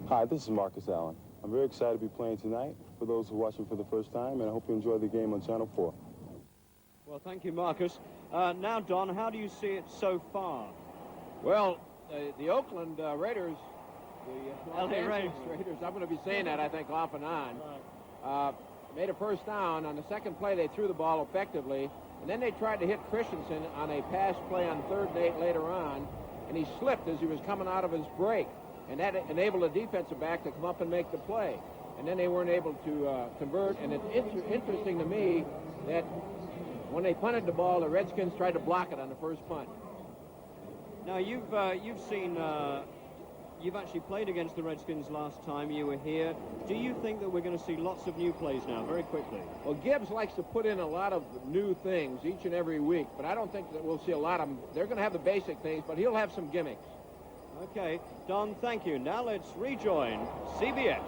Hi, this is Marcus Allen. I'm very excited to be playing tonight for those who are watching for the first time, and I hope you enjoy the game on Channel 4. Well, thank you, Marcus. Now, Don, how do you see it so far? Well, the Oakland Raiders, the LA Raiders, I'm going to be saying that, I think, off and on, made a first down. On the second play, they threw the ball effectively, and then they tried to hit Christensen on a pass play on 3rd and 8 later on, and he slipped as he was coming out of his break, and that enabled a defensive back to come up and make the play. And then they weren't able to convert, and it's interesting to me that when they punted the ball, the Redskins tried to block it on the first punt. Now, you've actually played against the Redskins last time you were here. Do you think that we're going to see lots of new plays now, very quickly? Well, Gibbs likes to put in a lot of new things each and every week, but I don't think that we'll see a lot of them. They're going to have the basic things, but he'll have some gimmicks. Okay, Don, thank you. Now let's rejoin CBS.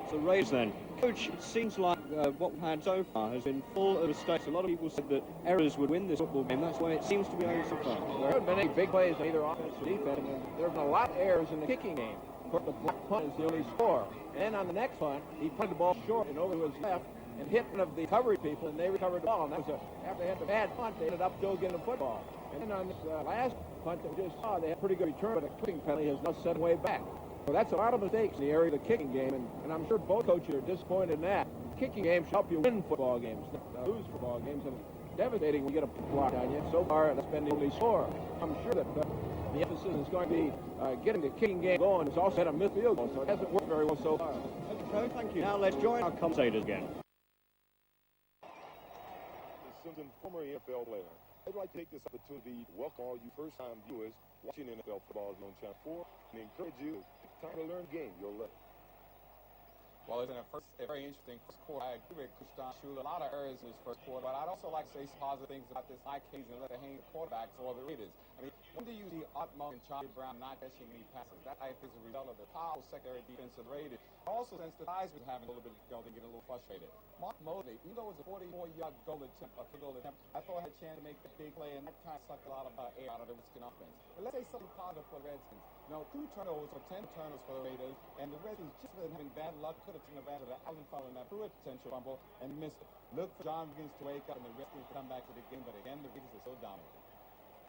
It's a race then. Coach, it seems like what we've had so far has been full of mistakes. A lot of people said that errors would win this football game. That's why it seems to be going so far. There haven't been any big plays in either offense or defense, and there have been a lot of errors in the kicking game. The block punt is the only score. And on the next punt, he punted the ball short and over to his left and hit one of the coverage people, and they recovered the ball. And that was after they had the bad punt, they ended up still getting the football. And then on this last punt that we just saw, they had a pretty good return, but a kicking penalty has now set way back. So that's a lot of mistakes in the area of the kicking game, and I'm sure both coaches are disappointed in that. Kicking games help you win football games, not lose football games, and it's devastating when you get a block on you. So far, that's been the only score. I'm sure that the emphasis is going to be getting the kicking game going. It's also had a missed field goal, so it hasn't worked very well so far. Okay, thank you. Now let's join our commentators again. Simpson, former NFL player. I'd like to take this opportunity to welcome all you first-time viewers watching NFL football on Channel 4 and encourage you to take time to learn the game. You'll love it. Well, it's a very interesting first quarter. I agree with Christian Schuler. A lot of errors in his first quarter, but I'd also like to say some positive things about this high occasion and let it hang the quarterbacks or the Raiders. I mean, when do you see Art Moe and Charlie Brown not catching any passes? That, I think, is a result of the powerful secondary defense of the Raiders. Also, since the Heisman was having a little bit of go, they get a little frustrated. Mark Mosley, even though it was a 44-yard goal attempt, I thought I had a chance to make the big play, and that kind of sucked a lot of air out of the Redskins offense. But let's say something positive for the Redskins. You know, 2 turnovers or 10 turnovers for the Raiders, and the Redskins just been having bad luck. Could have taken advantage of the Allen following that through a potential fumble and missed it. Look for John Higgins to wake up and the Redskins to come back to the game, but again, the Raiders are so dominant.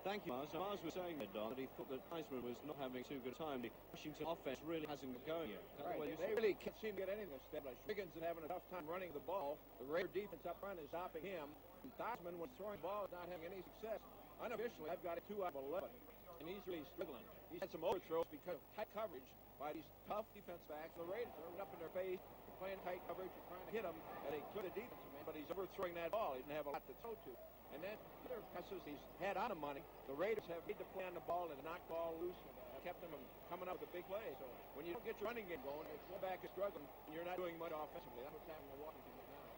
Thank you, Mars. Mars was saying there, Don, that he thought that Heisman was not having too good a time. The Washington offense really hasn't got going yet. Right. They really can't seem to get anything established. Higgins is having a tough time running the ball. The Raider defense up front is stopping him. And Heisman, when throwing the ball, is not having any success. Unofficially, I've got a 2 out of 11. And he's really struggling. He's had some overthrows because of tight coverage by these tough defense backs. The Raiders are up in their face, playing tight coverage, and trying to hit him. And they clear the defensive man, but he's overthrowing that ball. He didn't have a lot to throw to. And then other passes he's had on the money. The Raiders have made the play on the ball and knocked the ball loose and kept them from coming up with a big play. So when you don't get your running game going, the quarterback is struggling, and you're not doing much offensively. That's what's happening to Washington right now.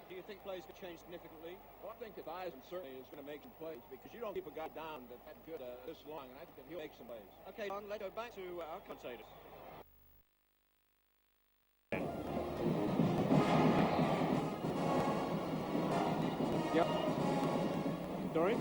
Do you think plays could change significantly? Well, I think that Heisman certainly is going to make some plays because you don't keep a guy down that good this long, and I think that he'll make some plays. Okay, Don, let's go back to our commentators. Yep. Sorry?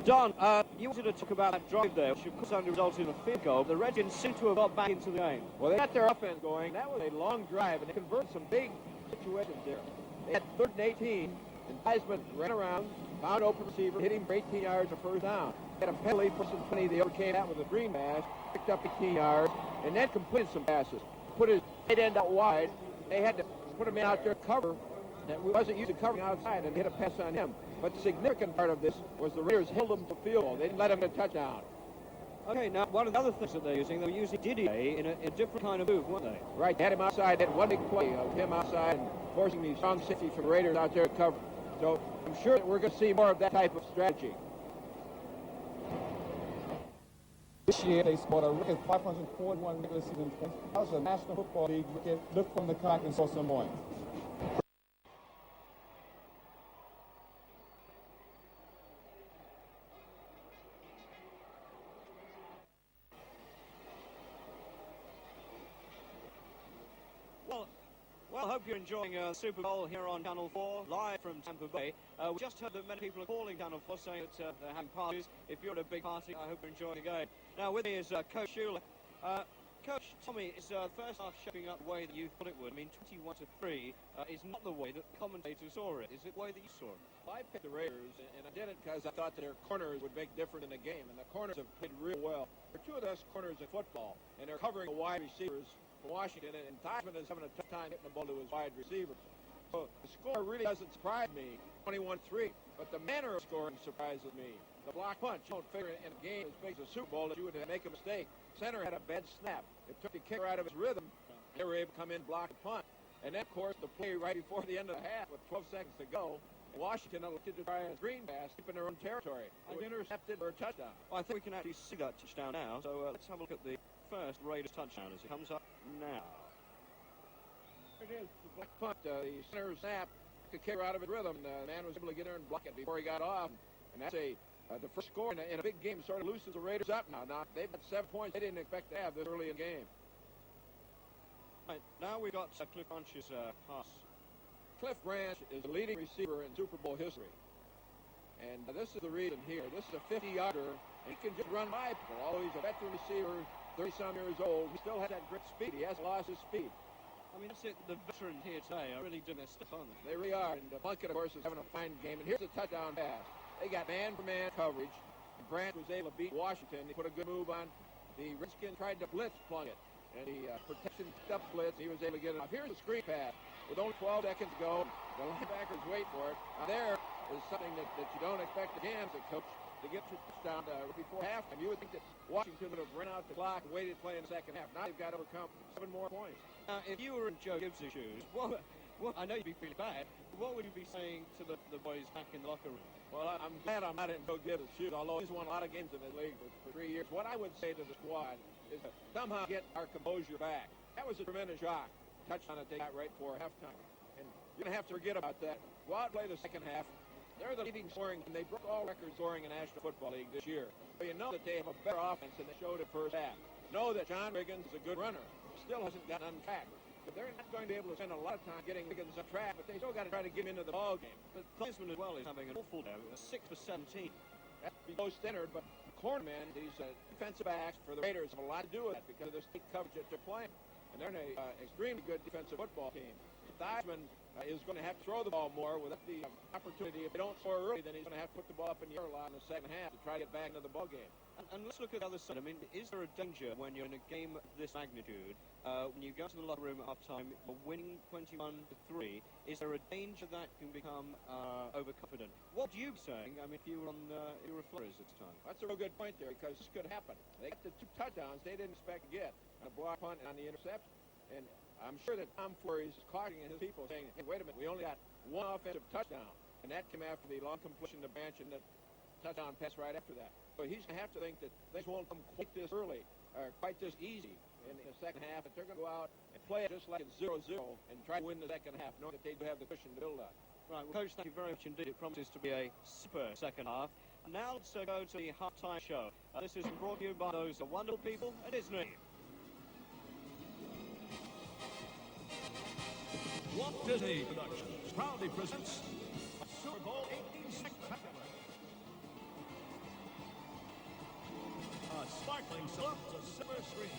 Don, you wanted to talk about that drive there, which of course only resulted in a field goal. The Redskins seem to have got back into the game. Well, they got their offense going. That was a long drive, and they converted some big situations there. They had 3rd and 18, and Heisman ran around, found open receiver, hit him for 18 yards of first down. They had a penalty for some 20. They overcame that with a green mask, picked up 18 yards, and then completed some passes. Put his tight end out wide. They had to put him in out there cover. That wasn't used to covering outside and hit a pass on him. But the significant part of this was the Raiders held him to field goal. They didn't let him get a touchdown. Okay, now one of the other things that they're using Didier in a different kind of move, weren't they? Right, they had him outside. They had one big play of him outside and forcing the strong safety for the Raiders out there to cover. So I'm sure that we're going to see more of that type of strategy. This year, they scored a record 541 regular season points. That was a National Football League record. Look from the clock and saw some points. Well, I hope you're enjoying Super Bowl here on Channel 4, live from Tampa Bay. We just heard that many people are calling Channel 4 saying that they're having parties. If you're at a big party, I hope you're enjoying the game. Now, with me is Coach Schuler. Coach, Tommy, is first half shaping up the way that you thought it would? I mean, 21-3 is not the way that commentators saw it. Is it the way that you saw it? Well, I picked the Raiders, and I did it because I thought that their corners would make difference in the game, and the corners have played real well. They're two of the best corners in football, and they're covering the wide receivers for Washington, and Theismann is having a tough time getting the ball to his wide receivers. So the score really doesn't surprise me, 21-3, but the manner of scoring surprises me. The block punch, you don't figure in a game as big as a Super Bowl that you would make a mistake. Center had a bad snap. It took the kicker out of his rhythm. They were able to come in, block, and punt. And then, of course, the play right before the end of the half with 12 seconds to go, Washington elected to try a screen pass, keep in their own territory. It was intercepted for a touchdown. Well, I think we can actually see that touchdown now, so let's have a look at the first Raiders touchdown as it comes up now. It is the block punt. The center snap took the kicker out of his rhythm. The man was able to get there and block it before he got off. And that's the first score in a big game sort of loosens the Raiders up now. Now, they've got 7 points they didn't expect to have this early in the game. Right, now we've got Cliff Branch's pass. Cliff Branch is the leading receiver in Super Bowl history. And this is the reason here. This is a 50-yarder, and he can just run by people. Although he's a veteran receiver, 30-some years old, he still has that great speed. He hasn't lost his speed. I mean, that's it. The veterans here today are really doing their stuff, aren't they? They really are. And Plunkett, of course, is having a fine game. And here's a touchdown pass. They got man-for-man coverage. And Branch was able to beat Washington. He put a good move on. The Redskins tried to blitz Plunkett. And the protection picked up blitz. He was able to get it off. Here's a screen pass. With only 12 seconds to go, the linebackers wait for it. Now there is something that you don't expect again as a coach to get to touchdown before halftime. You would think that Washington would have run out the clock and waited to play in the second half. Now they've got to overcome 7 more points. Now, if you were in Joe Gibbs' shoes, what, I know you'd be feeling bad, but what would you be saying to the boys back in the locker room? Well, I'm glad I'm not in Joe Gibbs' shoes, although he's won a lot of games in the league for 3 years. What I would say to the squad is to somehow get our composure back. That was a tremendous shock. Touchdown that they got right before halftime. And you're going to have to forget about that. Go out and play the second half. They're the leading scoring, and they broke all records scoring in the National Football League this year. So you know that they have a better offense than they showed at first half. Know that John Riggins is a good runner. Still hasn't gotten on track. But they're not going to be able to spend a lot of time getting Riggins on track, but they still got to try to get him into the ball game. But Theismann as well is having an awful day. 6 for 17. That's below standard, but cornermen, these defensive backs for the Raiders have a lot to do with that because of the state coverage that they're playing. And they're an extremely good defensive football team. Theismann is going to have to throw the ball more without the opportunity. If they don't score early, then he's going to have to put the ball up in the air a lot in the second half to try to get back into the ball game. And let's look at the other side. I mean, is there a danger when you're in a game of this magnitude, when you go to the locker room at half-time, you're winning 21-3, is there a danger that can become overconfident? What would you be saying, I mean, if you were on you were Flores at the time? That's a real good point there because this could happen. They got the 2 touchdowns they didn't expect to get, on a block punt and on the interception. And I'm sure that Tom Flores is cautioning his people saying, hey, wait a minute, we only got 1 offensive touchdown. And that came after the long completion to Branch and the touchdown pass right after that. So he's going to have to think that things won't come quite this early or quite this easy in the second half. But they're going to go out and play it just like it's 0-0 and try to win the second half, knowing that they do have the cushion to build on. Right, well, Coach, thank you very much indeed. It promises to be a super second half. And now let's go to the halftime show. This is brought to you by those wonderful people at Disney. Walt Disney Productions proudly presents Super Bowl 18 Spectacular. A sparkling silver to silver screen.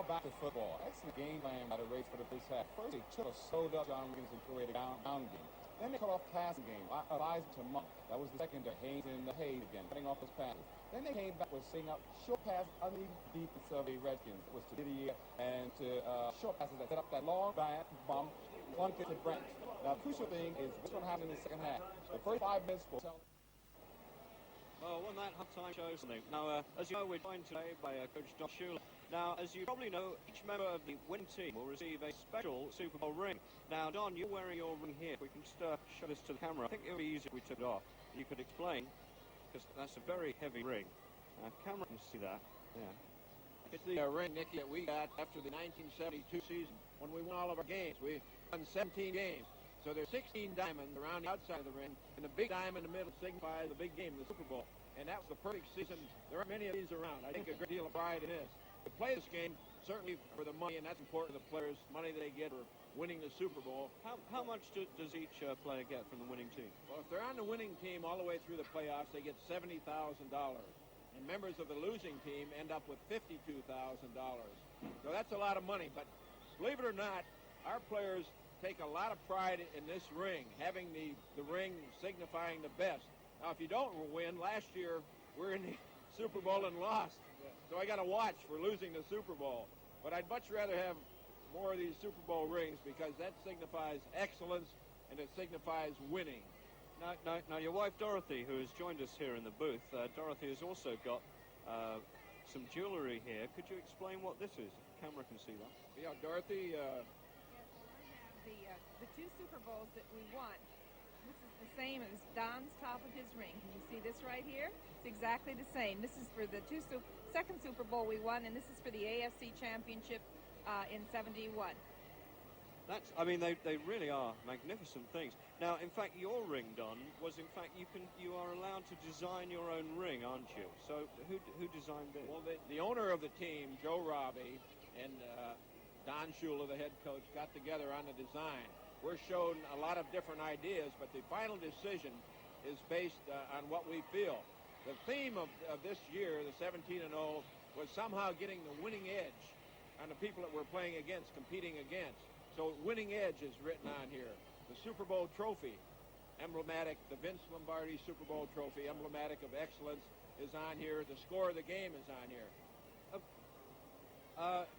now back to football. Excellent game plan by the Rays for the first half. First, they took a slowed up John Williams and created a down game. Then they cut off passing game. Elias to Monk. That was the second to Haynes and the Hayes again, cutting off his passes. Then they came back with setting up short pass underneath the defense of the Redskins. It was to Didier and to short passes that set up that long bomb. One to Brent. Now, the crucial thing is what's going to happen in the second half. The first 5 minutes will tell. Well, when that halftime shows something. Now, as you know, we're joined today by Coach Don Shula. Now, as you probably know, each member of the winning team will receive a special Super Bowl ring. Now, Don, you're wearing your ring here. If we can just show this to the camera. I think it would be easier if we took it off. You could explain, because that's a very heavy ring. Camera can see that. Yeah. It's the ring, Nicky, that we got after the 1972 season when we won all of our games. We won 17 games. So there's 16 diamonds around the outside of the ring, and the big diamond in the middle signifies the big game, the Super Bowl. And that was the perfect season. There aren't many of these around. I think a great deal of pride in this. To play this game, certainly for the money, and that's important to the players, money they get for winning the Super Bowl. How much does each player get from the winning team? Well, if they're on the winning team all the way through the playoffs, they get $70,000. And members of the losing team end up with $52,000. So that's a lot of money. But believe it or not, our players take a lot of pride in this ring, having the ring signifying the best. Now, if you don't win, last year we're in the Super Bowl and lost. So I got to watch for losing the Super Bowl. But I'd much rather have more of these Super Bowl rings because that signifies excellence and it signifies winning. Now, your wife Dorothy, who has joined us here in the booth, Dorothy has also got some jewelry here. Could you explain what this is? The camera can see that. Yeah, Dorothy. The 2 Super Bowls that we won. This is the same as Don's top of his ring. Can you see this right here? It's exactly the same. This is for the second Super Bowl we won, and this is for the AFC Championship in '71. I mean, they really are magnificent things. Now, in fact, your ring, Don, was in fact you are allowed to design your own ring, aren't you? So who designed this? Well, the owner of the team, Joe Robbie, and Don Shula, the head coach, got together on the design. We're shown a lot of different ideas, but the final decision is based on what we feel. The theme of this year, the 17-0, was somehow getting the winning edge on the people that we're playing against, competing against. So winning edge is written on here. The Super Bowl trophy, emblematic, the Vince Lombardi Super Bowl trophy, emblematic of excellence, is on here. The score of the game is on here.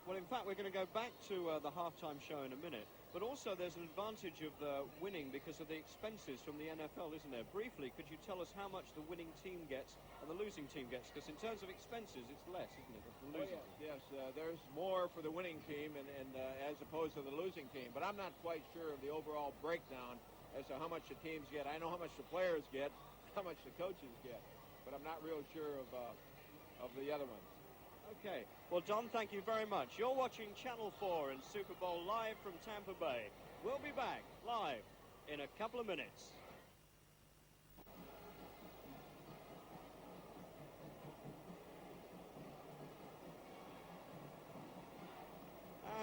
Well, in fact, we're going to go back to the halftime show in a minute. But also there's an advantage of winning because of the expenses from the NFL, isn't there? Briefly, could you tell us how much the winning team gets and the losing team gets? Because in terms of expenses, it's less, isn't it? The losing team. Yes, there's more for the winning team and as opposed to the losing team. But I'm not quite sure of the overall breakdown as to how much the teams get. I know how much the players get, how much the coaches get. But I'm not real sure of the other ones. Okay. Well, Don, thank you very much. You're watching Channel 4 and Super Bowl live from Tampa Bay. We'll be back live in a couple of minutes.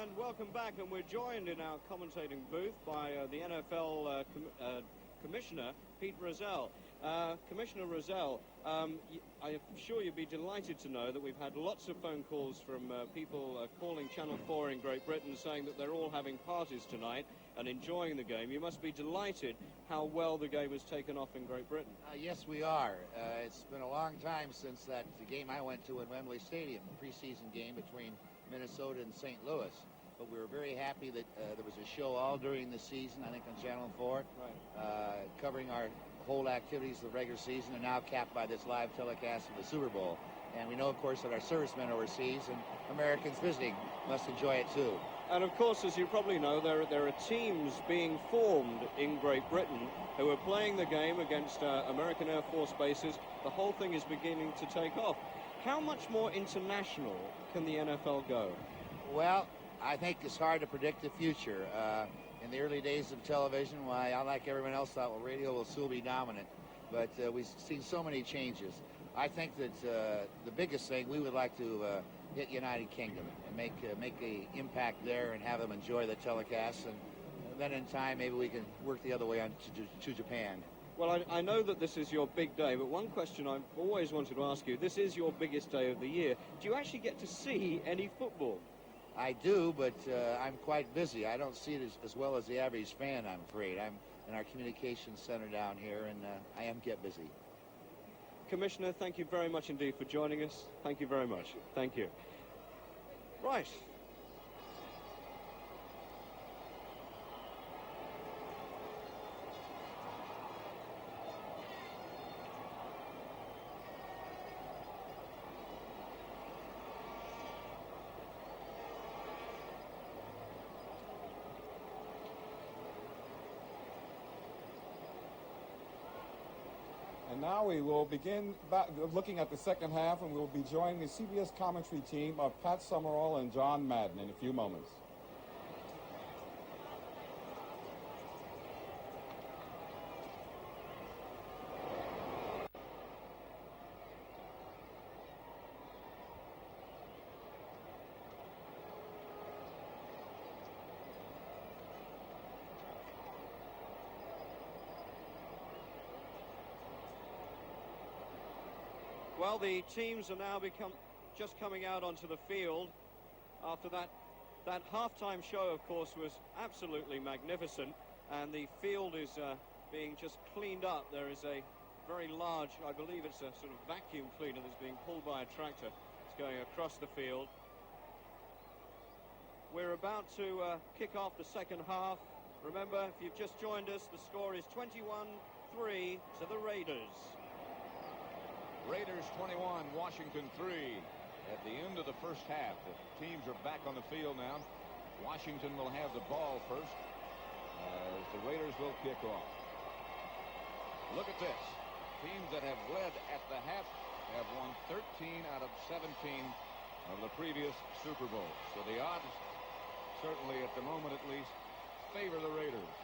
And welcome back, and we're joined in our commentating booth by the NFL Commissioner, Pete Rozelle. Commissioner Rozelle, I'm sure you'd be delighted to know that we've had lots of phone calls from people calling Channel 4 in Great Britain saying that they're all having parties tonight and enjoying the game. You must be delighted how well the game has taken off in Great Britain. Yes, we are. It's been a long time since the game I went to in Wembley Stadium, the preseason game between Minnesota and St. Louis. But we were very happy that there was a show all during the season, I think on Channel 4, covering our whole activities of the regular season and now capped by this live telecast of the Super Bowl. And we know, of course, that our servicemen overseas and Americans visiting must enjoy it too. And of course, as you probably know, there are teams being formed in Great Britain who are playing the game against American Air Force bases. The whole thing is beginning to take off. How much more international can the NFL go? Well, I think it's hard to predict the future. In the early days of television, why, I, like everyone else, thought, well, radio will still be dominant. But we've seen so many changes. I think that the biggest thing, we would like to hit United Kingdom and make an impact there and have them enjoy the telecast. And then in time, maybe we can work the other way on to Japan. Well, I know that this is your big day, but one question I've always wanted to ask you, this is your biggest day of the year. Do you actually get to see any football? I do, but I'm quite busy. I don't see it as well as the average fan, I'm afraid. I'm in our communications center down here, and I am get busy. Commissioner, thank you very much indeed for joining us. Thank you very much. Thank you. Right. And now we will begin looking at the second half, and we'll be joining the CBS commentary team of Pat Summerall and John Madden in a few moments. Well, the teams are now just coming out onto the field after that halftime show, of course, was absolutely magnificent, and the field is being just cleaned up. There is a very large, I believe it's a sort of vacuum cleaner that's being pulled by a tractor. It's going across the field. We're about to kick off the second half. Remember, if you've just joined us, the score is 21-3 to the Raiders. Raiders 21, Washington 3. At the end of the first half, the teams are back on the field now. Washington will have the ball first as the Raiders will kick off. Look at this. Teams that have led at the half have won 13 out of 17 of the previous Super Bowls. So the odds, certainly at the moment at least, favor the Raiders.